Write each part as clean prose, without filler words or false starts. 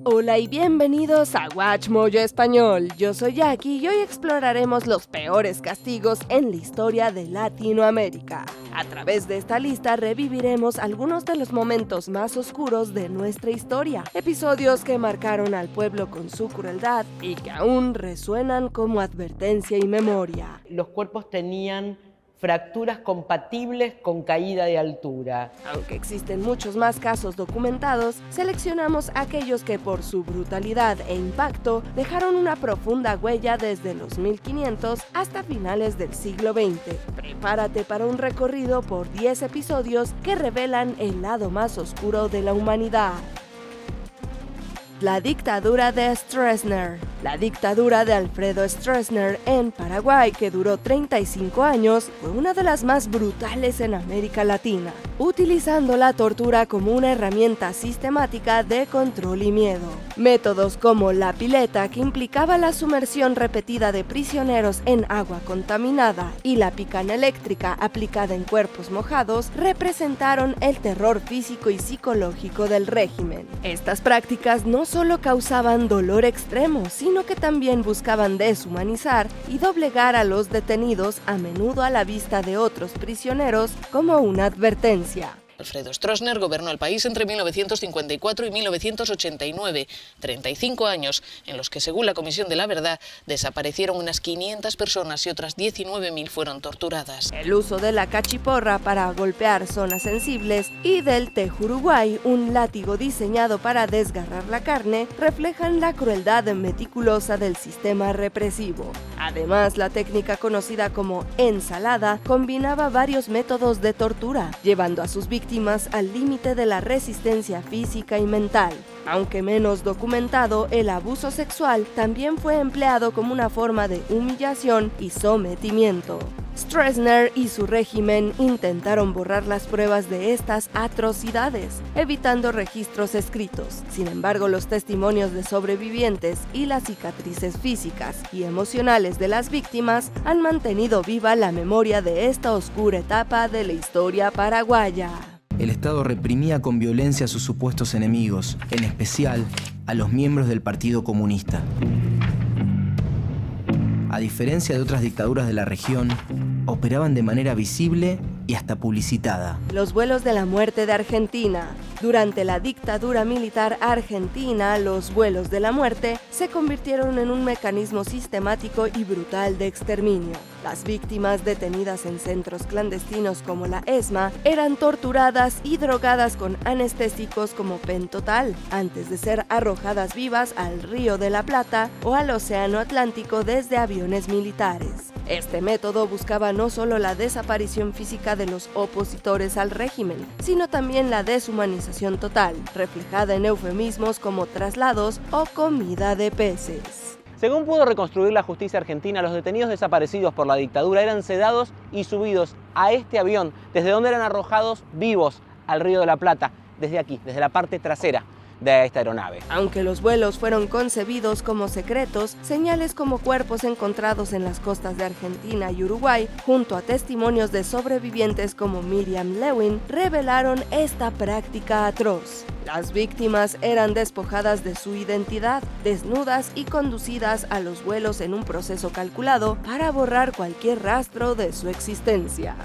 Hola y bienvenidos a Watch Mojo Español. Yo soy Jackie y hoy exploraremos los peores castigos en la historia de Latinoamérica. A través de esta lista reviviremos algunos de los momentos más oscuros de nuestra historia, episodios que marcaron al pueblo con su crueldad y que aún resuenan como advertencia y memoria. Los cuerpos tenían fracturas compatibles con caída de altura. Aunque existen muchos más casos documentados, seleccionamos aquellos que por su brutalidad e impacto dejaron una profunda huella desde los 1500 hasta finales del siglo XX. Prepárate para un recorrido por 10 episodios que revelan el lado más oscuro de la humanidad. La dictadura de Stroessner. La dictadura de Alfredo Stroessner en Paraguay, que duró 35 años, fue una de las más brutales en América Latina, utilizando la tortura como una herramienta sistemática de control y miedo. Métodos como la pileta, que implicaba la sumersión repetida de prisioneros en agua contaminada, y la picana eléctrica aplicada en cuerpos mojados, representaron el terror físico y psicológico del régimen. Estas prácticas no solo causaban dolor extremo, sino que también buscaban deshumanizar y doblegar a los detenidos, a menudo a la vista de otros prisioneros, como una advertencia. Alfredo Stroessner gobernó el país entre 1954 y 1989, 35 años en los que, según la Comisión de la Verdad, desaparecieron unas 500 personas y otras 19.000 fueron torturadas. El uso de la cachiporra para golpear zonas sensibles y del tejuruguay, un látigo diseñado para desgarrar la carne, reflejan la crueldad meticulosa del sistema represivo. Además, la técnica conocida como ensalada combinaba varios métodos de tortura, llevando a sus víctimas al límite de la resistencia física y mental. Aunque menos documentado, el abuso sexual también fue empleado como una forma de humillación y sometimiento. Stroessner y su régimen intentaron borrar las pruebas de estas atrocidades, evitando registros escritos. Sin embargo, los testimonios de sobrevivientes y las cicatrices físicas y emocionales de las víctimas han mantenido viva la memoria de esta oscura etapa de la historia paraguaya. El Estado reprimía con violencia a sus supuestos enemigos, en especial a los miembros del Partido Comunista. A diferencia de otras dictaduras de la región, operaban de manera visible y hasta publicitada. Los vuelos de la muerte de Argentina. Durante la dictadura militar argentina, los vuelos de la muerte se convirtieron en un mecanismo sistemático y brutal de exterminio. Las víctimas detenidas en centros clandestinos como la ESMA eran torturadas y drogadas con anestésicos como pentotal, antes de ser arrojadas vivas al Río de la Plata o al Océano Atlántico desde aviones militares. Este método buscaba no solo la desaparición física de los opositores al régimen, sino también la deshumanización total, reflejada en eufemismos como traslados o comida de peces. Según pudo reconstruir la justicia argentina, los detenidos desaparecidos por la dictadura eran sedados y subidos a este avión, desde donde eran arrojados vivos al Río de la Plata, desde aquí, desde la parte trasera de esta aeronave. Aunque los vuelos fueron concebidos como secretos, señales como cuerpos encontrados en las costas de Argentina y Uruguay, junto a testimonios de sobrevivientes como Miriam Lewin, revelaron esta práctica atroz. Las víctimas eran despojadas de su identidad, desnudas y conducidas a los vuelos en un proceso calculado para borrar cualquier rastro de su existencia.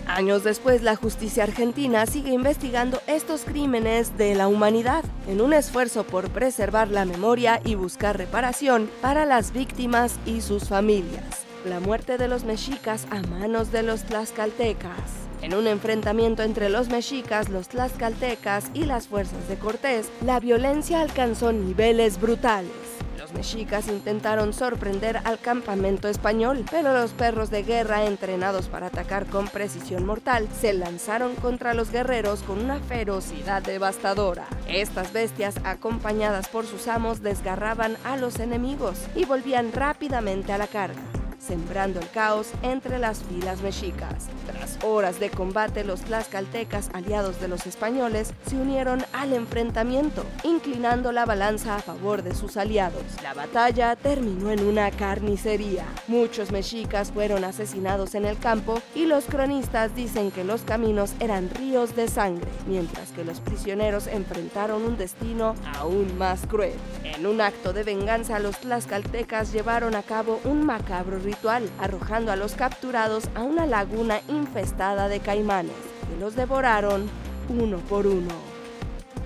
Años después, la justicia argentina sigue investigando estos crímenes de la humanidad, en un esfuerzo por preservar la memoria y buscar reparación para las víctimas y sus familias. La muerte de los mexicas a manos de los tlaxcaltecas. En un enfrentamiento entre los mexicas, los tlaxcaltecas y las fuerzas de Cortés, la violencia alcanzó niveles brutales. Los mexicas intentaron sorprender al campamento español, pero los perros de guerra entrenados para atacar con precisión mortal se lanzaron contra los guerreros con una ferocidad devastadora. Estas bestias, acompañadas por sus amos, desgarraban a los enemigos y volvían rápidamente a la carga. sembrando el caos entre las filas mexicas. Tras horas de combate, los tlaxcaltecas, aliados de los españoles, se unieron al enfrentamiento, inclinando la balanza a favor de sus aliados. La batalla terminó en una carnicería. Muchos mexicas fueron asesinados en el campo y los cronistas dicen que los caminos eran ríos de sangre, mientras que los prisioneros enfrentaron un destino aún más cruel. En un acto de venganza, los tlaxcaltecas llevaron a cabo un macabro ritual, arrojando a los capturados a una laguna infestada de caimanes, que los devoraron uno por uno.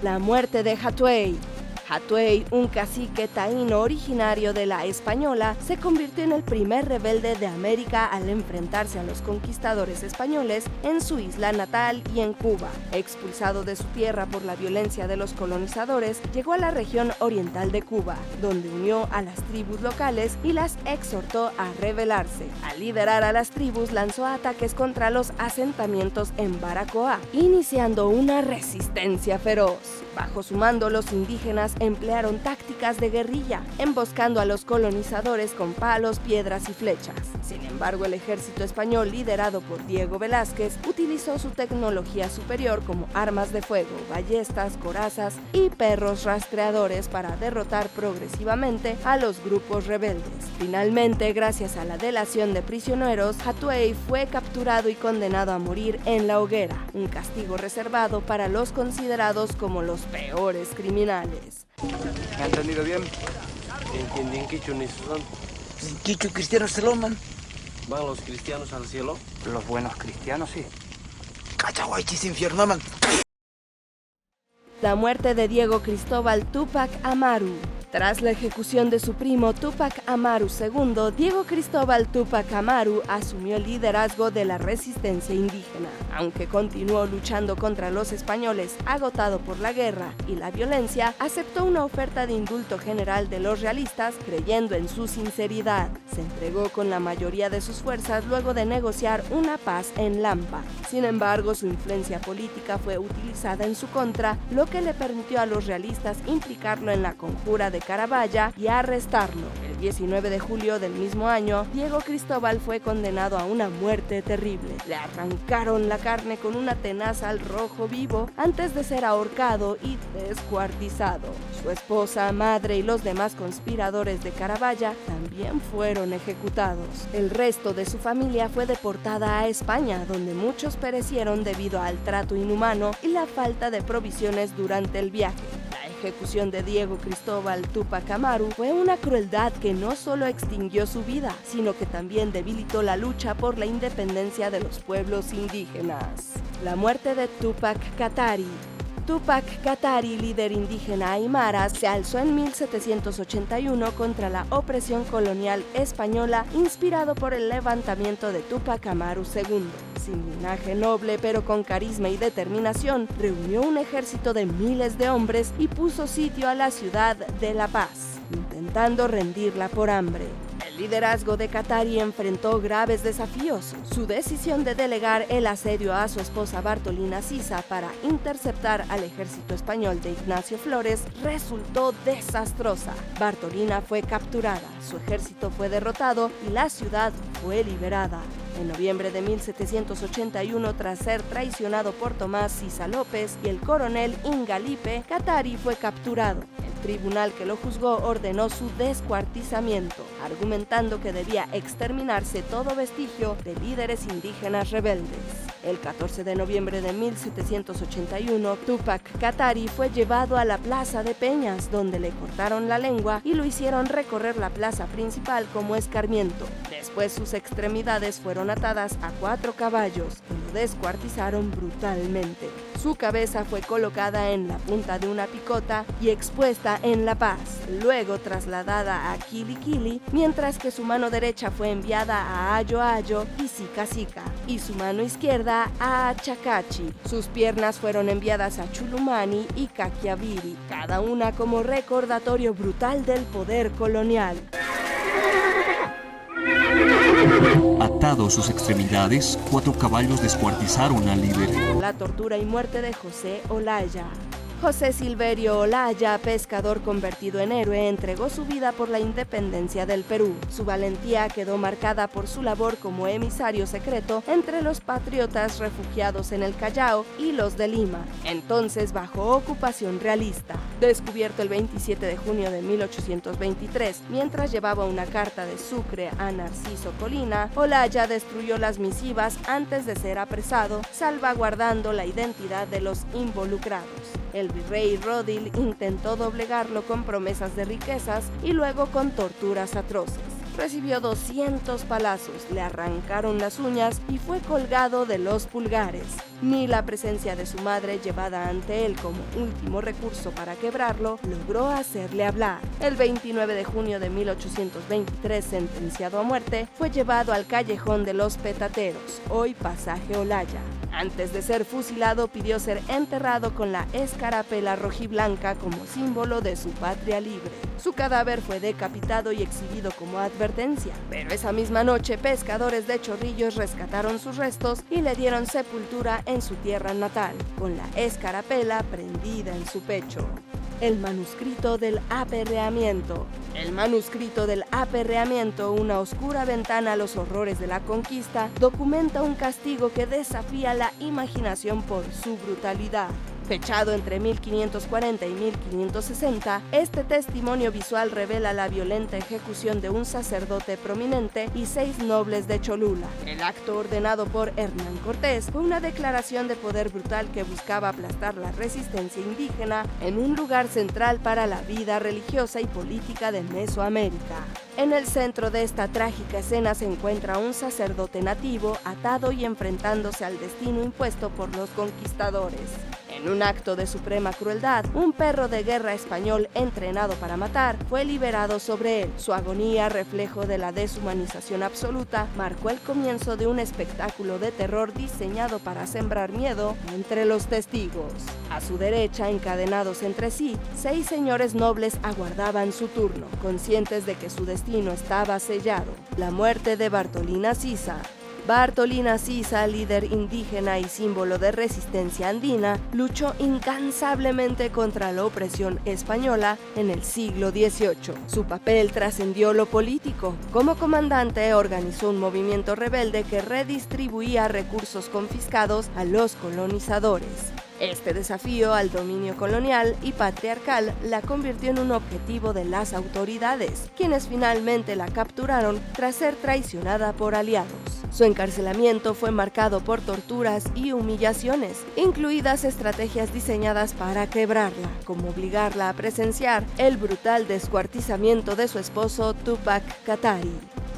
La muerte de Hatuey. Hatuey, un cacique taíno originario de la Española, se convirtió en el primer rebelde de América al enfrentarse a los conquistadores españoles en su isla natal y en Cuba. Expulsado de su tierra por la violencia de los colonizadores, llegó a la región oriental de Cuba, donde unió a las tribus locales y las exhortó a rebelarse. Al liderar a las tribus, lanzó ataques contra los asentamientos en Baracoa, iniciando una resistencia feroz. Bajo su mando, los indígenas emplearon tácticas de guerrilla, emboscando a los colonizadores con palos, piedras y flechas. Sin embargo, el ejército español, liderado por Diego Velázquez, utilizó su tecnología superior como armas de fuego, ballestas, corazas y perros rastreadores para derrotar progresivamente a los grupos rebeldes. Finalmente, gracias a la delación de prisioneros, Hatuey fue capturado y condenado a morir en la hoguera, un castigo reservado para los considerados como los peores criminales. ¿Me ha entendido bien? Entienden en quichua ni son. ¿En quichua cristianos se loman? ¿Van los cristianos al cielo? Los buenos cristianos, sí. ¡Cachahuaychis infierno, man! La muerte de Diego Cristóbal Túpac Amaru. Tras la ejecución de su primo Túpac Amaru II, Diego Cristóbal Túpac Amaru asumió el liderazgo de la resistencia indígena. Aunque continuó luchando contra los españoles, agotado por la guerra y la violencia, aceptó una oferta de indulto general de los realistas, creyendo en su sinceridad. Se entregó con la mayoría de sus fuerzas luego de negociar una paz en Lampa. Sin embargo, su influencia política fue utilizada en su contra, lo que le permitió a los realistas implicarlo en la conjura de Carabaya y arrestarlo. El 19 de julio del mismo año, Diego Cristóbal fue condenado a una muerte terrible. Le arrancaron la carne con una tenaza al rojo vivo antes de ser ahorcado y descuartizado. Su esposa, madre y los demás conspiradores de Carabaya también fueron ejecutados. El resto de su familia fue deportada a España, donde muchos perecieron debido al trato inhumano y la falta de provisiones durante el viaje. La ejecución de Diego Cristóbal Túpac Amaru fue una crueldad que no solo extinguió su vida, sino que también debilitó la lucha por la independencia de los pueblos indígenas. La muerte de Túpac Katari. Túpac Katari, líder indígena aymara, se alzó en 1781 contra la opresión colonial española, inspirado por el levantamiento de Túpac Amaru II. Sin linaje noble, pero con carisma y determinación, reunió un ejército de miles de hombres y puso sitio a la ciudad de La Paz, intentando rendirla por hambre. El liderazgo de Katari enfrentó graves desafíos. Su decisión de delegar el asedio a su esposa Bartolina Sisa para interceptar al ejército español de Ignacio Flores resultó desastrosa. Bartolina fue capturada, su ejército fue derrotado y la ciudad fue liberada. En noviembre de 1781, tras ser traicionado por Tomás Sisa López y el coronel Ingalipe, Katari fue capturado. El tribunal que lo juzgó ordenó su descuartizamiento, argumentando que debía exterminarse todo vestigio de líderes indígenas rebeldes. El 14 de noviembre de 1781, Túpac Katari fue llevado a la Plaza de Peñas, donde le cortaron la lengua y lo hicieron recorrer la plaza principal como escarmiento. Después sus extremidades fueron atadas a 4 caballos y lo descuartizaron brutalmente. Su cabeza fue colocada en la punta de una picota y expuesta en La Paz, luego trasladada a Quiliquili, mientras que su mano derecha fue enviada a Ayo Ayo y Sica Sica, y su mano izquierda a Chacachi. Sus piernas fueron enviadas a Chulumani y Caquiaviri, cada una como recordatorio brutal del poder colonial. Atados sus extremidades, 4 caballos descuartizaron al líder. La tortura y muerte de José Olaya. José Silverio Olaya, pescador convertido en héroe, entregó su vida por la independencia del Perú. Su valentía quedó marcada por su labor como emisario secreto entre los patriotas refugiados en el Callao y los de Lima, entonces bajo ocupación realista. Descubierto el 27 de junio de 1823, mientras llevaba una carta de Sucre a Narciso Colina, Olaya destruyó las misivas antes de ser apresado, salvaguardando la identidad de los involucrados. El virrey Rodil intentó doblegarlo con promesas de riquezas y luego con torturas atroces. Recibió 200 palazos, le arrancaron las uñas y fue colgado de los pulgares. Ni la presencia de su madre, llevada ante él como último recurso para quebrarlo, logró hacerle hablar. El 29 de junio de 1823, sentenciado a muerte, fue llevado al callejón de los Petateros, hoy Pasaje Olaya. Antes de ser fusilado, pidió ser enterrado con la escarapela rojiblanca como símbolo de su patria libre. Su cadáver fue decapitado y exhibido como advertencia, pero esa misma noche pescadores de Chorrillos rescataron sus restos y le dieron sepultura en su tierra natal, con la escarapela prendida en su pecho. El manuscrito del aperreamiento. El manuscrito del aperreamiento, una oscura ventana a los horrores de la conquista, documenta un castigo que desafía la imaginación por su brutalidad. Fechado entre 1540 y 1560, este testimonio visual revela la violenta ejecución de un sacerdote prominente y 6 nobles de Cholula. El acto, ordenado por Hernán Cortés, fue una declaración de poder brutal que buscaba aplastar la resistencia indígena en un lugar central para la vida religiosa y política de Mesoamérica. En el centro de esta trágica escena se encuentra un sacerdote nativo atado y enfrentándose al destino impuesto por los conquistadores. En un acto de suprema crueldad, un perro de guerra español entrenado para matar fue liberado sobre él. Su agonía, reflejo de la deshumanización absoluta, marcó el comienzo de un espectáculo de terror diseñado para sembrar miedo entre los testigos. A su derecha, encadenados entre sí, 6 señores nobles aguardaban su turno, conscientes de que su destino estaba sellado. La muerte de Bartolina Sisa. Bartolina Sisa, líder indígena y símbolo de resistencia andina, luchó incansablemente contra la opresión española en el siglo XVIII. Su papel trascendió lo político. Como comandante, organizó un movimiento rebelde que redistribuía recursos confiscados a los colonizadores. Este desafío al dominio colonial y patriarcal la convirtió en un objetivo de las autoridades, quienes finalmente la capturaron tras ser traicionada por aliados. Su encarcelamiento fue marcado por torturas y humillaciones, incluidas estrategias diseñadas para quebrarla, como obligarla a presenciar el brutal descuartizamiento de su esposo Túpac Katari.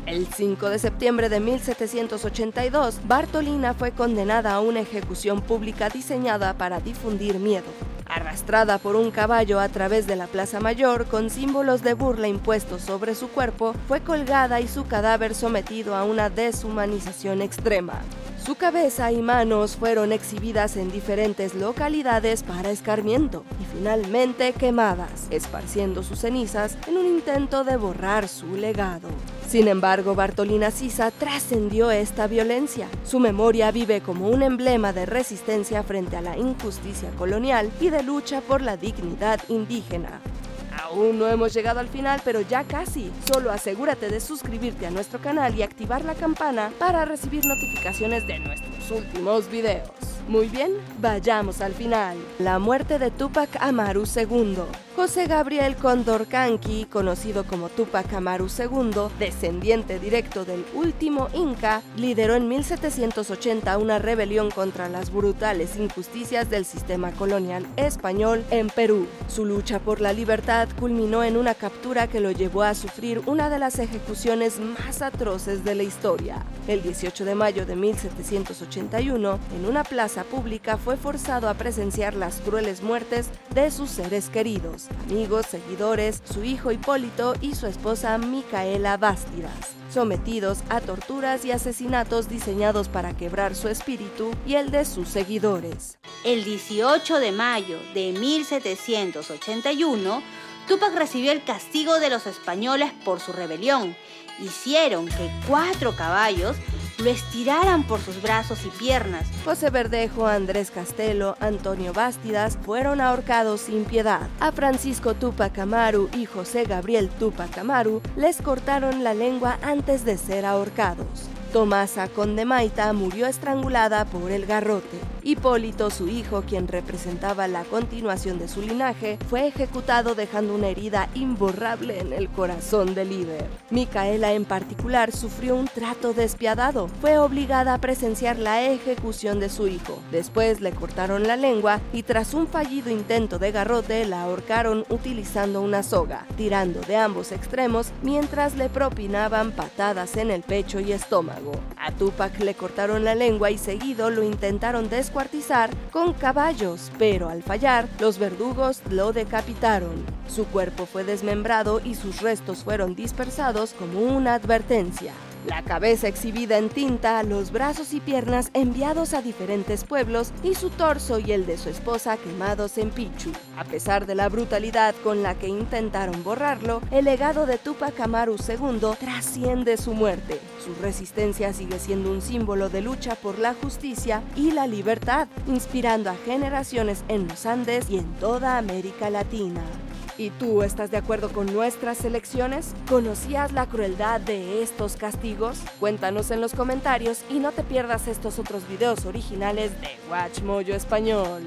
El 5 de septiembre de 1782, Bartolina fue condenada a una ejecución pública diseñada para difundir miedo. Arrastrada por un caballo a través de la Plaza Mayor con símbolos de burla impuestos sobre su cuerpo, fue colgada y su cadáver sometido a una deshumanización extrema. Su cabeza y manos fueron exhibidas en diferentes localidades para escarmiento y finalmente quemadas, esparciendo sus cenizas en un intento de borrar su legado. Sin embargo, Bartolina Sisa trascendió esta violencia. Su memoria vive como un emblema de resistencia frente a la injusticia colonial y de lucha por la dignidad indígena. Aún no hemos llegado al final, pero ya casi. Solo asegúrate de suscribirte a nuestro canal y activar la campana para recibir notificaciones de nuestros últimos videos. Muy bien, vayamos al final. La muerte de Túpac Amaru II. José Gabriel Condorcanqui, conocido como Túpac Amaru II, descendiente directo del último Inca, lideró en 1780 una rebelión contra las brutales injusticias del sistema colonial español en Perú. Su lucha por la libertad culminó en una captura que lo llevó a sufrir una de las ejecuciones más atroces de la historia. El 18 de mayo de 1781, en una plaza pública, fue forzado a presenciar las crueles muertes de sus seres queridos, amigos, seguidores, su hijo Hipólito y su esposa Micaela Bástidas, sometidos a torturas y asesinatos diseñados para quebrar su espíritu y el de sus seguidores. El 18 de mayo de 1781, Túpac recibió el castigo de los españoles por su rebelión. Hicieron que 4 caballos lo estiraran por sus brazos y piernas. José Verdejo, Andrés Castelo, Antonio Bástidas fueron ahorcados sin piedad. A Francisco Túpac Amaru y José Gabriel Túpac Amaru les cortaron la lengua antes de ser ahorcados. Tomasa Condemaita murió estrangulada por el garrote. Hipólito, su hijo, quien representaba la continuación de su linaje, fue ejecutado dejando una herida imborrable en el corazón del líder. Micaela, en particular, sufrió un trato despiadado. Fue obligada a presenciar la ejecución de su hijo. Después le cortaron la lengua y tras un fallido intento de garrote la ahorcaron utilizando una soga, tirando de ambos extremos mientras le propinaban patadas en el pecho y estómago. A Túpac le cortaron la lengua y seguido lo intentaron descuartizar con caballos, pero al fallar, los verdugos lo decapitaron. Su cuerpo fue desmembrado y sus restos fueron dispersados como una advertencia. La cabeza exhibida en tinta, los brazos y piernas enviados a diferentes pueblos y su torso y el de su esposa quemados en Pichu. A pesar de la brutalidad con la que intentaron borrarlo, el legado de Túpac Amaru II trasciende su muerte. Su resistencia sigue siendo un símbolo de lucha por la justicia y la libertad, inspirando a generaciones en los Andes y en toda América Latina. ¿Y tú estás de acuerdo con nuestras elecciones? ¿Conocías la crueldad de estos castigos? Cuéntanos en los comentarios y no te pierdas estos otros videos originales de Watch Mojo Español.